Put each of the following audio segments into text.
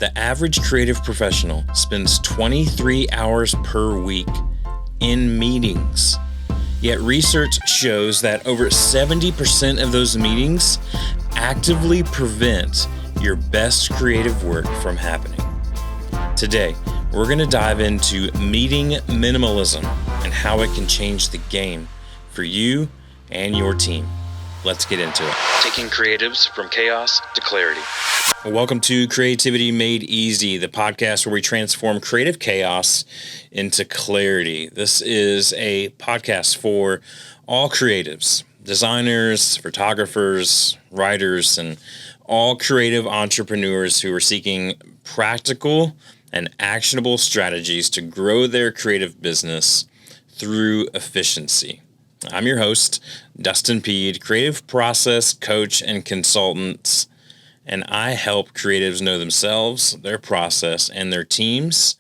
The average creative professional spends 23 hours per week in meetings. Yet research shows that over 70% of those meetings actively prevent your best creative work from happening. Today, we're going to dive into meeting minimalism and how it can change the game for you and your team. Let's get into it. Taking creatives from chaos to clarity. Welcome to Creativity Made Easy, the podcast where we transform creative chaos into clarity. This is a podcast for all creatives, designers, photographers, writers, and all creative entrepreneurs who are seeking practical and actionable strategies to grow their creative business through efficiency. I'm your host, Dustin Peed, creative process coach and consultant, and I help creatives know themselves, their process, and their teams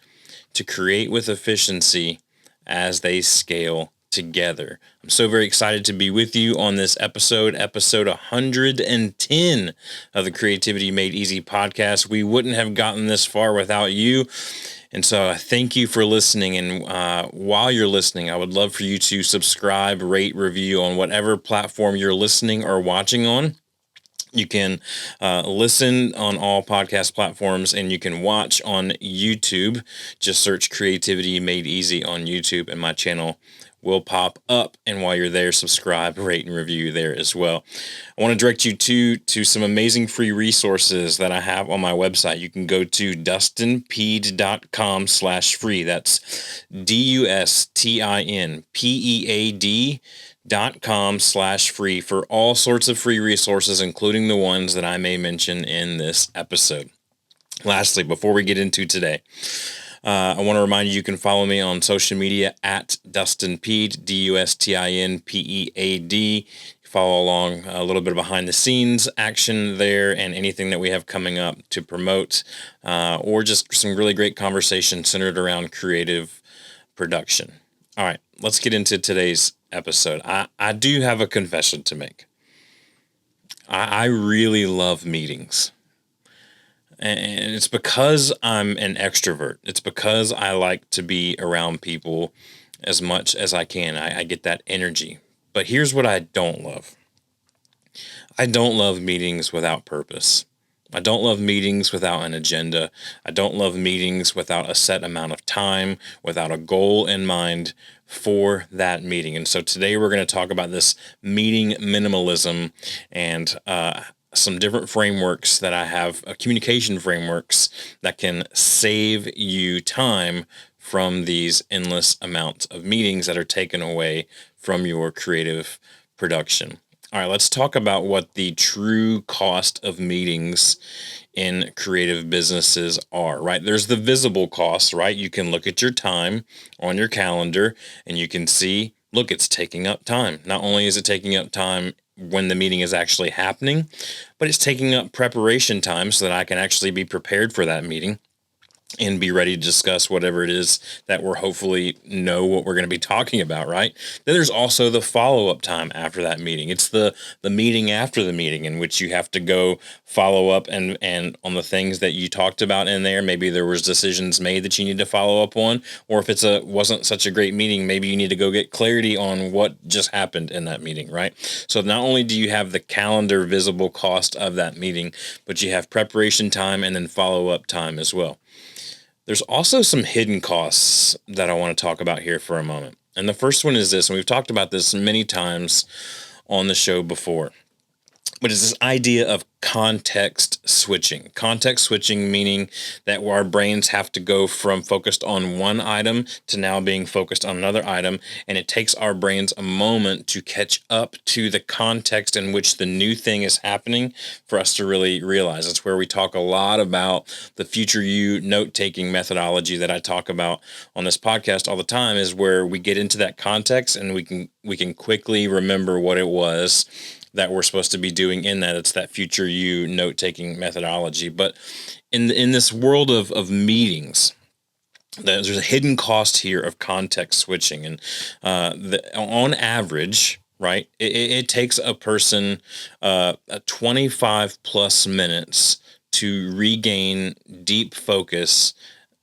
to create with efficiency as they scale together. I'm so very excited to be with you on this episode 110 of the Creativity Made Easy podcast. We wouldn't have gotten this far without you. And so I thank you for listening. And while you're listening, I would love for you to subscribe, rate, review on whatever platform you're listening or watching on. You can listen on all podcast platforms, and you can watch on YouTube. Just search Creativity Made Easy on YouTube, and my channel will pop up. And while you're there, subscribe, rate, and review there as well. I want to direct you to some amazing free resources that I have on my website. You can go to dustinpeed.com/free. That's DUSTINPEAD.com/free for all sorts of free resources, including the ones that I may mention in this episode. Lastly, before we get into today, I want to remind you can follow me on social media at Dustin Peed, DUSTINPEAD. Follow along a little bit of behind the scenes action there and anything that we have coming up to promote, or just some really great conversation centered around creative production. All right, let's get into today's episode. I do have a confession to make. I really love meetings. And it's because I'm an extrovert. It's because I like to be around people as much as I can. I get that energy. But here's what I don't love. I don't love meetings without purpose. I don't love meetings without an agenda. I don't love meetings without a set amount of time, without a goal in mind for that meeting. And so today we're going to talk about this meeting minimalism and some different frameworks that I have, communication frameworks that can save you time from these endless amounts of meetings that are taken away from your creative production. All right, let's talk about what the true cost of meetings in creative businesses are, right? There's the visible cost, right? You can look at your time on your calendar and you can see, look, it's taking up time. Not only is it taking up time when the meeting is actually happening, but it's taking up preparation time so that I can actually be prepared for that meeting and be ready to discuss whatever it is that we're hopefully know what we're going to be talking about, right? Then there's also the follow-up time after that meeting. It's the meeting after the meeting in which you have to go follow up and on the things that you talked about in there. Maybe there was decisions made that you need to follow up on, or if wasn't such a great meeting, maybe you need to go get clarity on what just happened in that meeting, right? So not only do you have the calendar visible cost of that meeting, but you have preparation time and then follow-up time as well. There's also some hidden costs that I want to talk about here for a moment. And the first one is this, and we've talked about this many times on the show before, but it's this idea of context switching. Context switching meaning that our brains have to go from focused on one item to now being focused on another item, and it takes our brains a moment to catch up to the context in which the new thing is happening for us to really realize. It's where we talk a lot about the future you note-taking methodology that I talk about on this podcast all the time, is where we get into that context and we can quickly remember what it was that we're supposed to be doing in that. It's that future you note-taking methodology. But in this world of meetings, there's a hidden cost here of context switching. And on average, right, it takes a person 25 plus minutes to regain deep focus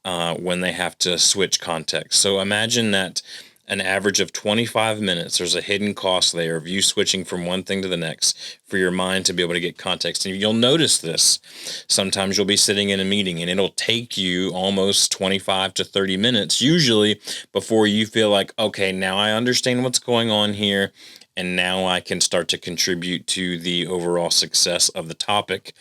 when they have to switch context. So imagine that an average of 25 minutes, there's a hidden cost there of you switching from one thing to the next for your mind to be able to get context. And you'll notice this. Sometimes you'll be sitting in a meeting and it'll take you almost 25 to 30 minutes, usually, before you feel like, okay, now I understand what's going on here. And now I can start to contribute to the overall success of the topic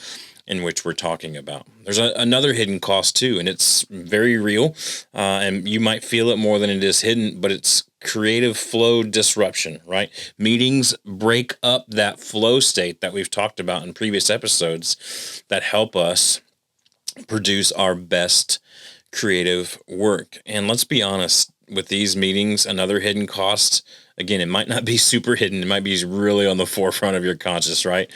in which we're talking about. There's another hidden cost too, and it's very real, and you might feel it more than it is hidden, but it's creative flow disruption, right? Meetings break up that flow state that we've talked about in previous episodes that help us produce our best creative work. And let's be honest, with these meetings, another hidden cost, again, it might not be super hidden, it might be really on the forefront of your conscious, right?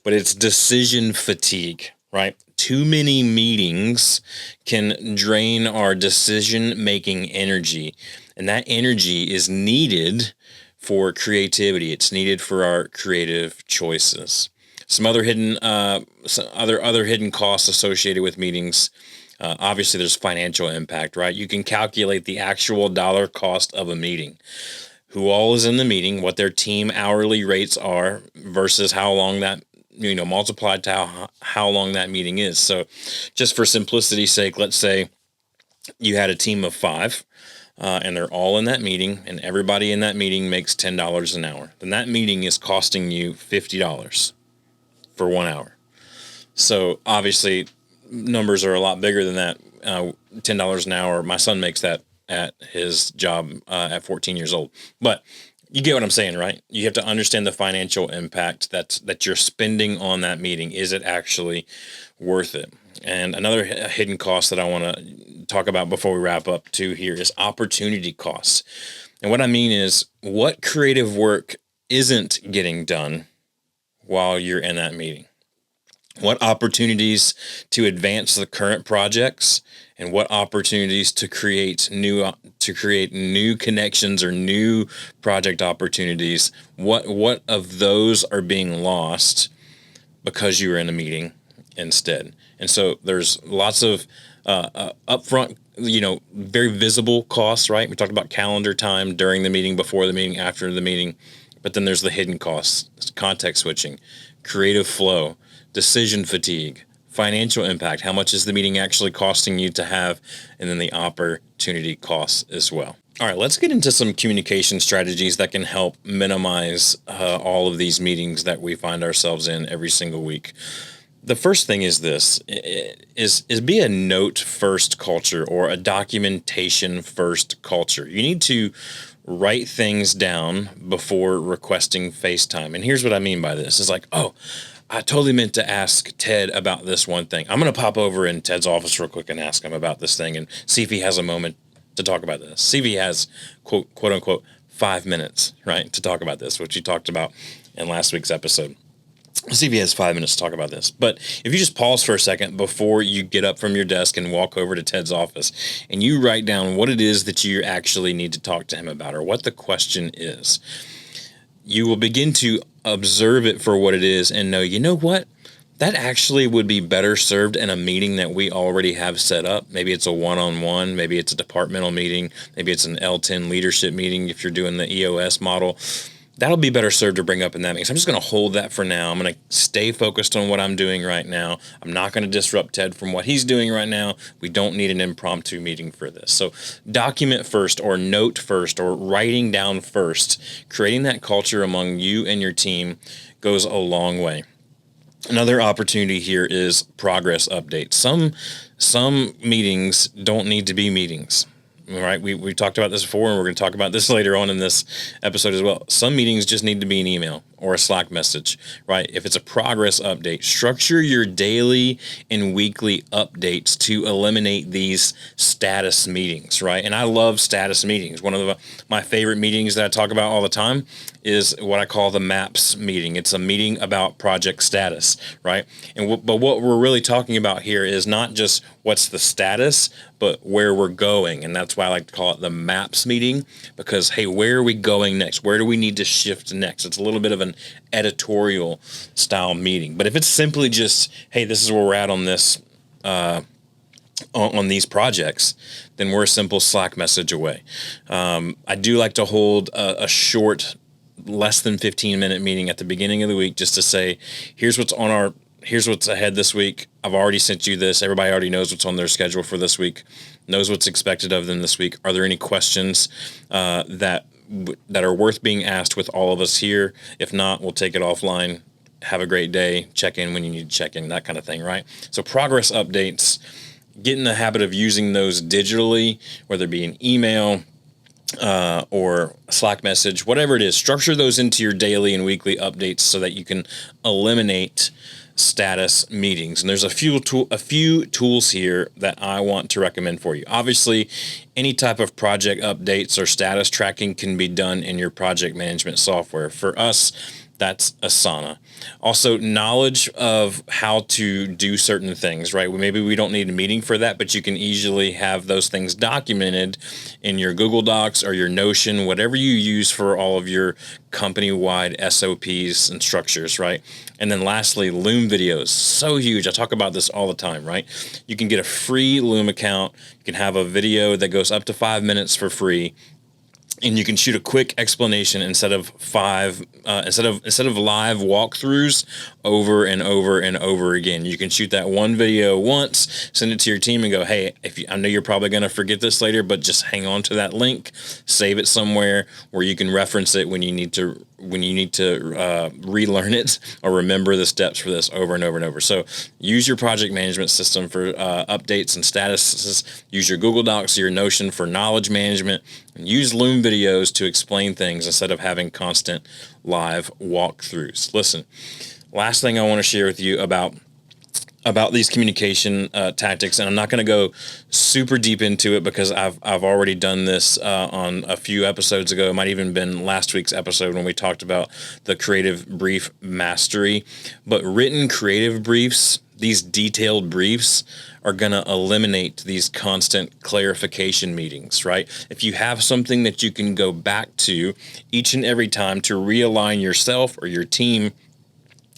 But it's decision fatigue, right? Too many meetings can drain our decision-making energy, and that energy is needed for creativity. It's needed for our creative choices. Some other hidden, other hidden costs associated with meetings. Obviously, there's financial impact, right? You can calculate the actual dollar cost of a meeting, who all is in the meeting, what their team hourly rates are versus how long that, multiplied to how long that meeting is. So just for simplicity's sake, let's say you had a team of 5 and they're all in that meeting and everybody in that meeting makes $10 an hour. Then that meeting is costing you $50 for 1 hour. So obviously numbers are a lot bigger than that. $10 an hour. My son makes that at his job at 14 years old. But you get what I'm saying, right? You have to understand the financial impact that you're spending on that meeting. Is it actually worth it? And another hidden cost that I want to talk about before we wrap up too here is opportunity costs. And what I mean is, what creative work isn't getting done while you're in that meeting? What opportunities to advance the current projects, and what opportunities to create new connections or new project opportunities? What of those are being lost because you were in a meeting instead? And so there's lots of upfront, very visible costs, right? We talked about calendar time during the meeting, before the meeting, after the meeting, but then there's the hidden costs: context switching, creative flow, decision fatigue, financial impact. How much is the meeting actually costing you to have? And then the opportunity costs as well. All right, let's get into some communication strategies that can help minimize all of these meetings that we find ourselves in every single week. The first thing is this, is be a note first culture, or a documentation first culture. You need to write things down before requesting FaceTime. And here's what I mean by this. It's like, oh, I totally meant to ask Ted about this one thing. I'm going to pop over in Ted's office real quick and ask him about this thing and see if he has a moment to talk about this. See if he has, quote unquote, 5 minutes, right, to talk about this, which we talked about in last week's episode. See if he has 5 minutes to talk about this. But if you just pause for a second before you get up from your desk and walk over to Ted's office, and you write down what it is that you actually need to talk to him about, or what the question is, you will begin to observe it for what it is and know, you know what? That actually would be better served in a meeting that we already have set up. Maybe it's a one-on-one, maybe it's a departmental meeting, maybe it's an L10 leadership meeting if you're doing the EOS model. That'll be better served to bring up in that meeting. So I'm just going to hold that for now. I'm going to stay focused on what I'm doing right now. I'm not going to disrupt Ted from what he's doing right now. We don't need an impromptu meeting for this. So document first, or note first, or writing down first. Creating that culture among you and your team goes a long way. Another opportunity here is progress updates. Some meetings don't need to be meetings. Right, we talked about this before, and we're going to talk about this later on in this episode as well. Some meetings just need to be an email or a Slack message, right? If it's a progress update, structure your daily and weekly updates to eliminate these status meetings, right? And I love status meetings. One of my favorite meetings that I talk about all the time is what I call the MAPS meeting. It's a meeting about project status, right? But what we're really talking about here is not just what's the status, but where we're going. And that's why I like to call it the MAPS meeting, because, hey, where are we going next? Where do we need to shift next? It's a little bit of an editorial style meeting. But if it's simply just, hey, this is where we're at on this, on these projects, then we're a simple Slack message away. I do like to hold a short, less than 15-minute meeting at the beginning of the week, just to say, here's what's ahead this week. I've already sent you this. Everybody already knows what's on their schedule for this week, knows what's expected of them this week. Are there any questions that are worth being asked with all of us here? If not, we'll take it offline. Have a great day. Check in when you need to check in, that kind of thing, right? So progress updates, get in the habit of using those digitally, whether it be an email or a Slack message, whatever it is. Structure those into your daily and weekly updates so that you can eliminate status meetings. And there's a few tools here that I want to recommend for you. Obviously, any type of project updates or status tracking can be done in your project management software. For us, that's Asana. Also, knowledge of how to do certain things, right? Maybe we don't need a meeting for that, but you can easily have those things documented in your Google Docs or your Notion, whatever you use for all of your company-wide SOPs and structures, right? And then lastly, Loom videos. So huge. I talk about this all the time, right? You can get a free Loom account. You can have a video that goes up to 5 minutes for free. And you can shoot a quick explanation instead of live walkthroughs over and over and over again. You can shoot that one video once, send it to your team, and go, hey, I know you're probably going to forget this later, but just hang on to that link, save it somewhere where you can reference it when you need to relearn it or remember the steps for this over and over and over. So use your project management system for updates and statuses. Use your Google Docs or your Notion for knowledge management. And use Loom videos to explain things instead of having constant live walkthroughs. Listen, last thing I want to share with you about these communication tactics, and I'm not going to go super deep into it because I've already done this on a few episodes ago. It might even been last week's episode when we talked about the creative brief mastery. But written creative briefs, these detailed briefs, are going to eliminate these constant clarification meetings, right? If you have something that you can go back to each and every time to realign yourself or your team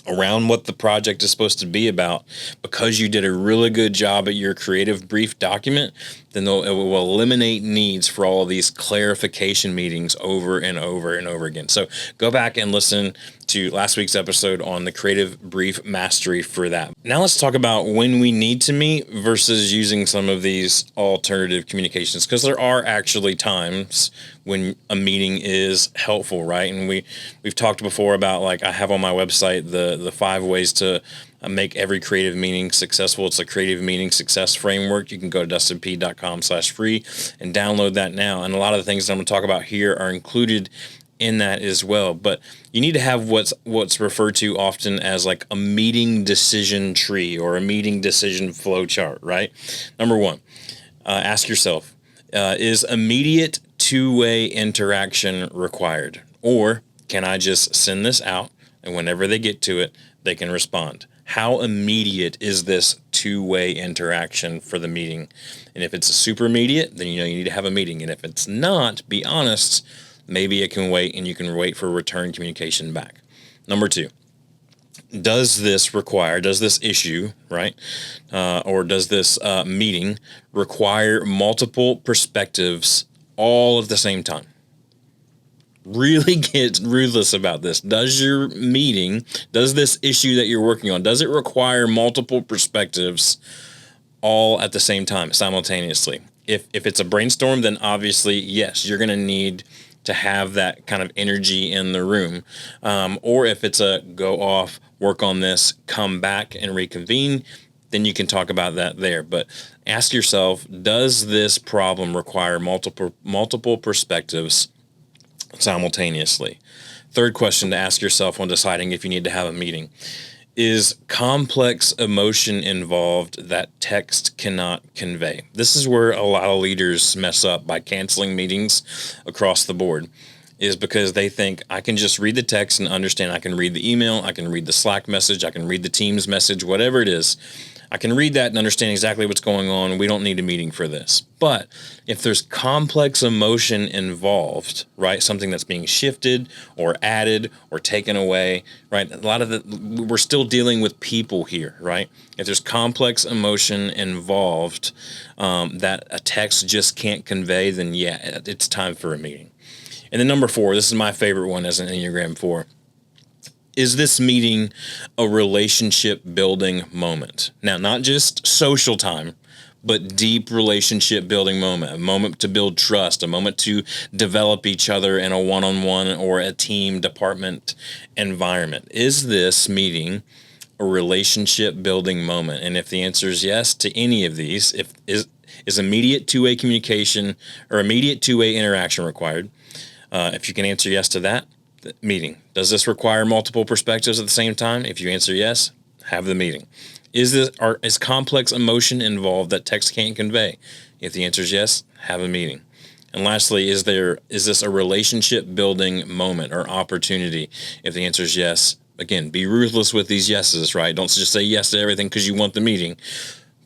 around what the project is supposed to be about, because you did a really good job at your creative brief document, then it will eliminate needs for all of these clarification meetings over and over and over again. So go back and listen to last week's episode on the creative brief mastery for that. Now let's talk about when we need to meet versus using some of these alternative communications, because there are actually times when a meeting is helpful, right? And we've talked before about, like, I have on my website the 5 ways to make every creative meeting successful. It's a creative meeting success framework. You can go to dustinp.com/free and download that now. And a lot of the things that I'm going to talk about here are included in that as well. But you need to have what's referred to often as like a meeting decision tree or a meeting decision flow chart, right? Number 1, ask yourself, is immediate two-way interaction required? Or can I just send this out and whenever they get to it, they can respond? How immediate is this two-way interaction for the meeting? And if it's super immediate, then you need to have a meeting. And if it's not, be honest, maybe it can wait and you can wait for return communication back. Number 2, does this issue, right? Or does this meeting require multiple perspectives all at the same time? Really get ruthless about this. Does this issue that you're working on, does it require multiple perspectives all at the same time, simultaneously? If it's a brainstorm, then obviously, yes, you're going to need to have that kind of energy in the room. Or if it's a go off, work on this, come back and reconvene, then you can talk about that there. But ask yourself, does this problem require multiple perspectives simultaneously? Third question to ask yourself when deciding if you need to have a meeting: is complex emotion involved that text cannot convey? This is where a lot of leaders mess up by canceling meetings across the board, is because they think, I can just read the text and understand. I can read the email, I can read the Slack message, I can read the Teams message, whatever it is. I can read that and understand exactly what's going on. We don't need a meeting for this. But if there's complex emotion involved, right, something that's being shifted or added or taken away, right, we're still dealing with people here, right? If there's complex emotion involved that a text just can't convey, then yeah, it's time for a meeting. And then number 4, this is my favorite one as an Enneagram 4. Is this meeting a relationship building moment? Now, not just social time, but deep relationship building moment, a moment to build trust, a moment to develop each other in a one-on-one or a team department environment. Is this meeting a relationship building moment? And if the answer is yes to any of these, is immediate two-way communication or immediate two-way interaction required? If you can answer yes to that, meeting. Does this require multiple perspectives at the same time? If you answer yes, have the meeting. Is complex emotion involved that text can't convey? If the answer is yes, have a meeting. And lastly, is this a relationship building moment or opportunity? If the answer is yes, again, be ruthless with these yeses, right? Don't just say yes to everything because you want the meeting.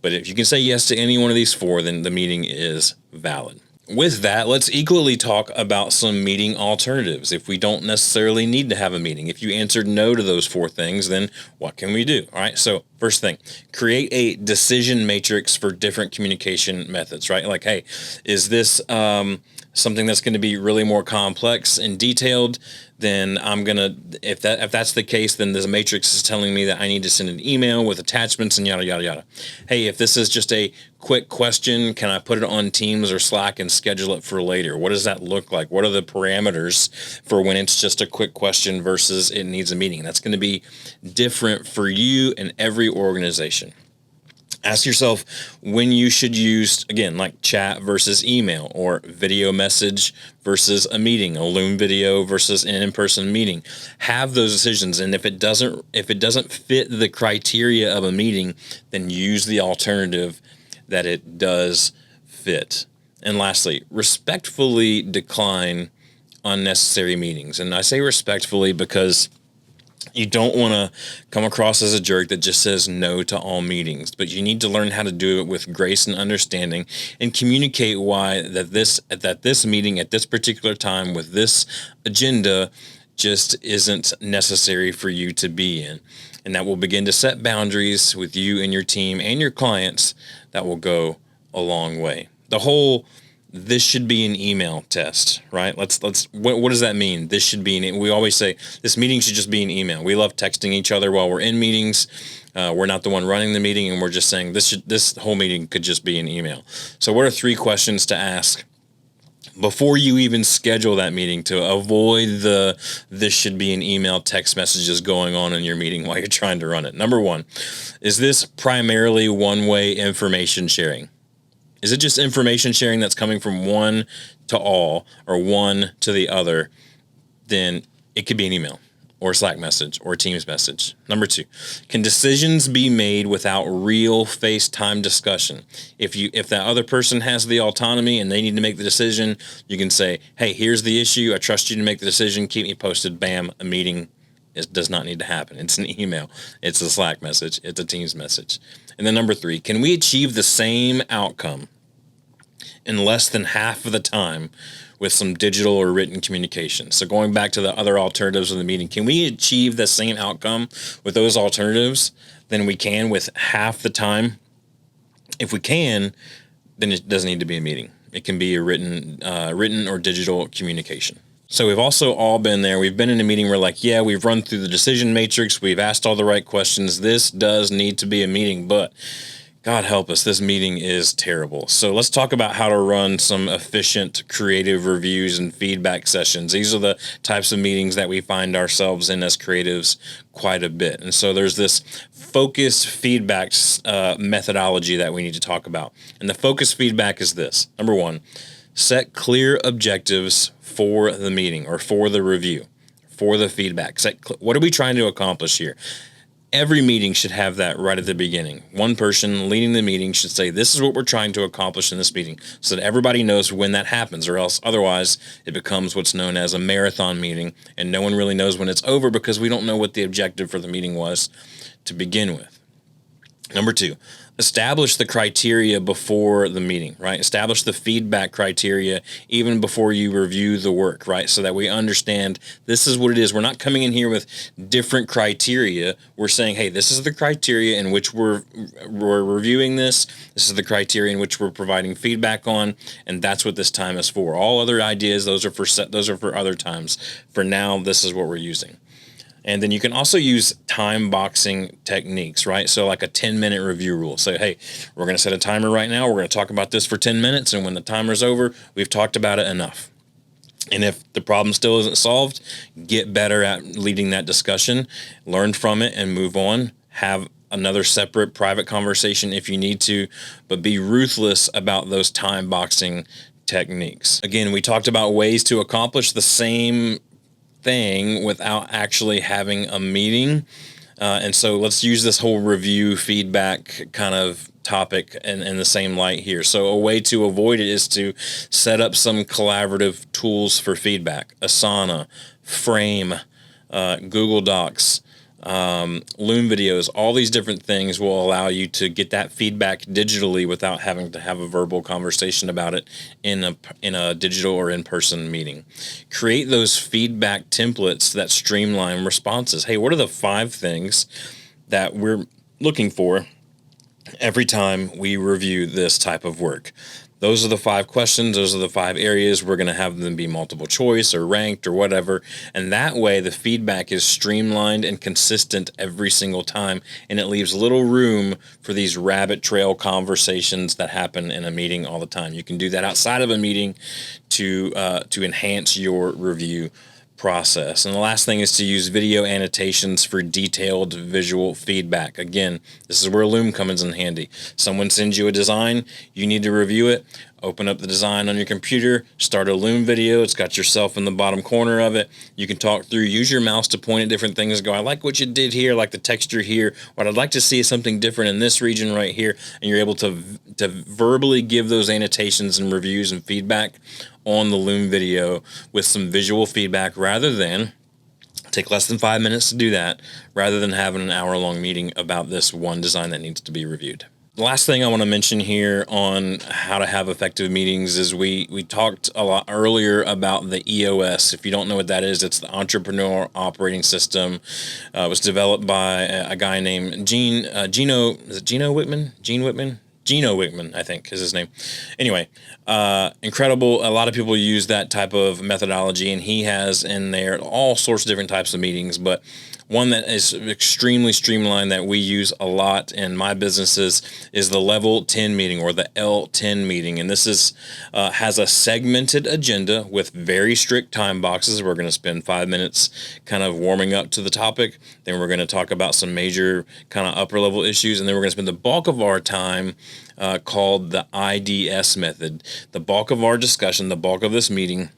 But if you can say yes to any one of these 4, then the meeting is valid. With that, let's equally talk about some meeting alternatives if we don't necessarily need to have a meeting. If you answered no to those 4 things, then what can we do? All right, so first thing, create a decision matrix for different communication methods, right? Like, hey, is this something that's going to be really more complex and detailed? Then I'm going to, if that's the case, then the matrix is telling me that I need to send an email with attachments and yada, yada, yada. Hey, if this is just a quick question, can I put it on Teams or Slack and schedule it for later? What does that look like? What are the parameters for when it's just a quick question versus it needs a meeting? That's going to be different for you and every organization. Ask yourself when you should use, again, like chat versus email or video message versus a meeting, a Loom video versus an in-person meeting. Have those decisions, and if it doesn't fit the criteria of a meeting, then use the alternative that it does fit. And lastly, respectfully decline unnecessary meetings. And I say respectfully because you don't want to come across as a jerk that just says no to all meetings, but you need to learn how to do it with grace and understanding and communicate why that this meeting at this particular time with this agenda just isn't necessary for you to be in. And that will begin to set boundaries with you and your team and your clients that will go a long way. This should be an email test, right? What does that mean? This should be we always say this meeting should just be an email. We love texting each other while we're in meetings. We're not the one running the meeting, and we're just saying this whole meeting could just be an email. So what are 3 questions to ask before you even schedule that meeting to avoid this should be an email text messages going on in your meeting while you're trying to run it? Number 1, is this primarily one-way information sharing? Is it just information sharing that's coming from one to all or one to the other? Then it could be an email or Slack message or Teams message. Number 2, can decisions be made without real FaceTime discussion? If that other person has the autonomy and they need to make the decision, you can say, hey, here's the issue. I trust you to make the decision. Keep me posted. Bam, a meeting does not need to happen. It's an email. It's a Slack message. It's a Teams message. And then number 3, can we achieve the same outcome in less than half of the time with some digital or written communication? So going back to the other alternatives of the meeting, can we achieve the same outcome with those alternatives than we can with half the time? If we can, then it doesn't need to be a meeting. It can be a written or digital communication. So we've also all been there. We've been in a meeting where we've run through the decision matrix. We've asked all the right questions. This does need to be a meeting, but God help us, this meeting is terrible. So let's talk about how to run some efficient creative reviews and feedback sessions. These are the types of meetings that we find ourselves in as creatives quite a bit. And so there's this focus feedback methodology that we need to talk about. And the focus feedback is this. Number 1, set clear objectives for the meeting or for the review, for the feedback. What are we trying to accomplish here? Every meeting should have that right at the beginning. One person leading the meeting should say, this is what we're trying to accomplish in this meeting, so that everybody knows when that happens, or else otherwise it becomes what's known as a marathon meeting, and no one really knows when it's over because we don't know what the objective for the meeting was to begin with. Number two, establish the criteria before the meeting, right? Establish the feedback criteria even before you review the work, right? So that we understand this is what it is. We're not coming in here with different criteria. We're saying, hey, this is the criteria in which we're reviewing this. This is the criteria in which we're providing feedback on, and that's what this time is for. All other ideas, those are for other times. For now, this is what we're using. And then you can also use time boxing techniques, right? So like a 10-minute review rule. So, hey, we're going to set a timer right now. We're going to talk about this for 10 minutes. And when the timer's over, we've talked about it enough. And if the problem still isn't solved, get better at leading that discussion, learn from it and move on. Have another separate private conversation if you need to, but be ruthless about those time boxing techniques. Again, we talked about ways to accomplish the same thing without actually having a meeting. And so let's use this whole review feedback kind of topic in the same light here. So a way to avoid it is to set up some collaborative tools for feedback. Asana, Frame, Google Docs, Loom videos, all these different things will allow you to get that feedback digitally without having to have a verbal conversation about it in a digital or in-person meeting. Create those feedback templates that streamline responses. Hey, what are the 5 things that we're looking for every time we review this type of work? Those are the 5 questions. Those are the 5 areas. We're going to have them be multiple choice or ranked or whatever. And that way the feedback is streamlined and consistent every single time. And it leaves little room for these rabbit trail conversations that happen in a meeting all the time. You can do that outside of a meeting to enhance your review process. And the last thing is to use video annotations for detailed visual feedback. Again, this is where Loom comes in handy. Someone sends you a design, you need to review it. Open up the design on your computer, start a Loom video. It's got yourself in the bottom corner of it. You can talk through, use your mouse to point at different things. Go, I like what you did here, I like the texture here. What I'd like to see is something different in this region right here. And you're able to verbally give those annotations and reviews and feedback on the Loom video with some visual feedback rather than take less than 5 minutes to do that, rather than having an hour-long meeting about this one design that needs to be reviewed. The last thing I want to mention here on how to have effective meetings is we talked a lot earlier about the EOS. If you don't know what that is, it's the Entrepreneur Operating System. It was developed by a guy named Gino Wickman? Gino Wickman, I think, is his name. Anyway, incredible. A lot of people use that type of methodology, and he has in there all sorts of different types of meetings, but one that is extremely streamlined that we use a lot in my businesses is the Level 10 meeting, or the L10 meeting. And this is has a segmented agenda with very strict time boxes. We're going to spend 5 minutes kind of warming up to the topic. Then we're going to talk about some major kind of upper level issues. And then we're going to spend the bulk of our time called the IDS method. The bulk of our discussion, the bulk of this meeting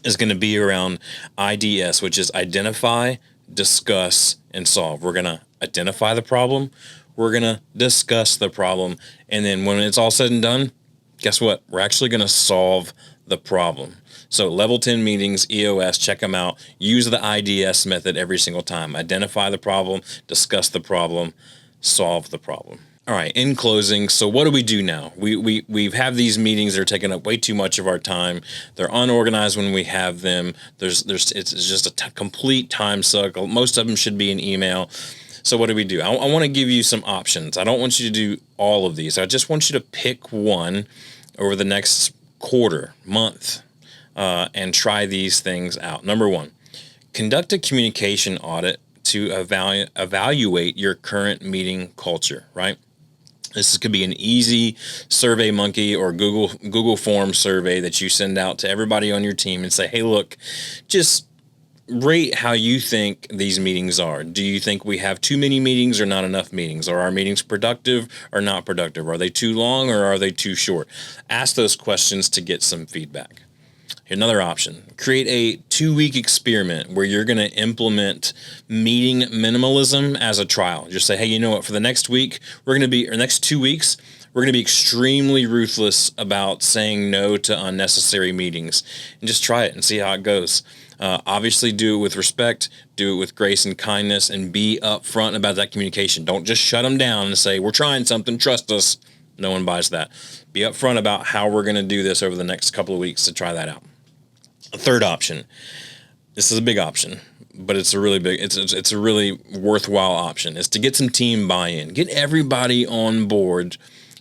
is going to be around IDS, which is identify, discuss, and solve. We're going to identify the problem. We're going to discuss the problem. And then when it's all said and done, guess what? We're actually going to solve the problem. So Level 10 meetings, EOS, check them out. Use the IDS method every single time. Identify the problem, discuss the problem, solve the problem. All right, in closing, so what do we do now? We have these meetings that are taking up way too much of our time. They're unorganized when we have them. It's just a complete time suck. Most of them should be an email. So what do? I want to give you some options. I don't want you to do all of these. I just want you to pick one over the next quarter, month, and try these things out. Number 1, conduct a communication audit to evaluate your current meeting culture, right? This could be an easy Survey Monkey or Google Form survey that you send out to everybody on your team and say, hey, look, just rate how you think these meetings are. Do you think we have too many meetings or not enough meetings? Are our meetings productive or not productive? Are they too long or are they too short? Ask those questions to get some feedback. Another option, create a 2-week experiment where you're going to implement meeting minimalism as a trial. Just say, hey, you know what, for the next week, next 2 weeks, we're going to be extremely ruthless about saying no to unnecessary meetings, and just try it and see how it goes. Obviously, do it with respect, do it with grace and kindness, and be upfront about that communication. Don't just shut them down and say, we're trying something, trust us. No one buys that. Be upfront about how we're going to do this over the next couple of weeks to try that out. A third option. This is a big option, but it's a really worthwhile option, is to get some team buy-in. Get everybody on board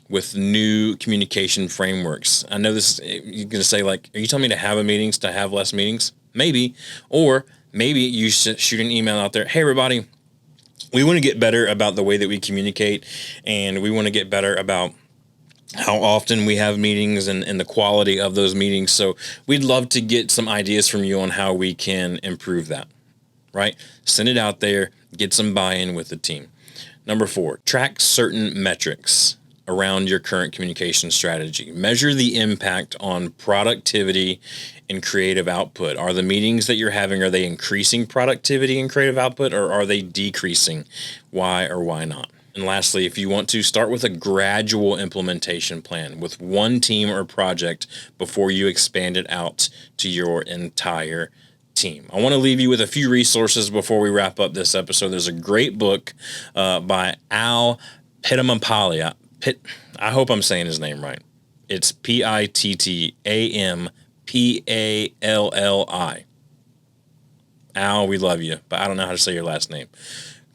with new communication frameworks. I know this, you're going to say, like, are you telling me to have meetings to have less meetings? Maybe. Or maybe you shoot an email out there. Hey, everybody, we want to get better about the way that we communicate, and we want to get better about how often we have meetings and the quality of those meetings. So we'd love to get some ideas from you on how we can improve that, right? Send it out there, get some buy-in with the team. Number 4, track certain metrics around your current communication strategy. Measure the impact on productivity and creative output. Are the meetings that you're having, are they increasing productivity and creative output, or are they decreasing? Why or why not? And lastly, if you want to, start with a gradual implementation plan with one team or project before you expand it out to your entire team. I want to leave you with a few resources before we wrap up this episode. There's a great book by Al Pittampalli. I hope I'm saying his name right. It's Pittampalli. Al, we love you, but I don't know how to say your last name.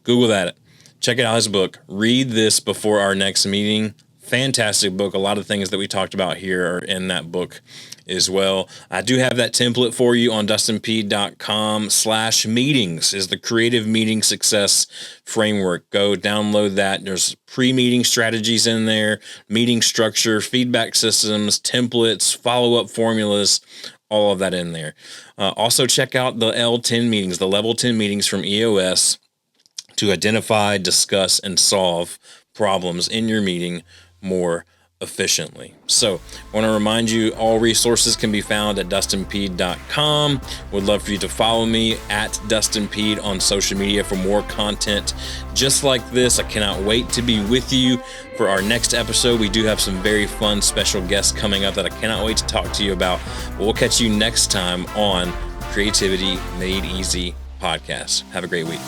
Google that. Check out his book. Read this before our next meeting. Fantastic book. A lot of things that we talked about here are in that book as well. I do have that template for you on dustinpeed.com/meetings is the creative meeting success framework. Go download that. There's pre-meeting strategies in there, meeting structure, feedback systems, templates, follow-up formulas, all of that in there. Also check out the L10 meetings, the level 10 meetings from EOS, to identify, discuss, and solve problems in your meeting more efficiently. So I want to remind you, all resources can be found at dustinpeed.com. Would love for you to follow me at dustinpeed on social media for more content just like this. I cannot wait to be with you for our next episode. We do have some very fun special guests coming up that I cannot wait to talk to you about. But we'll catch you next time on Creativity Made Easy podcast. Have a great week.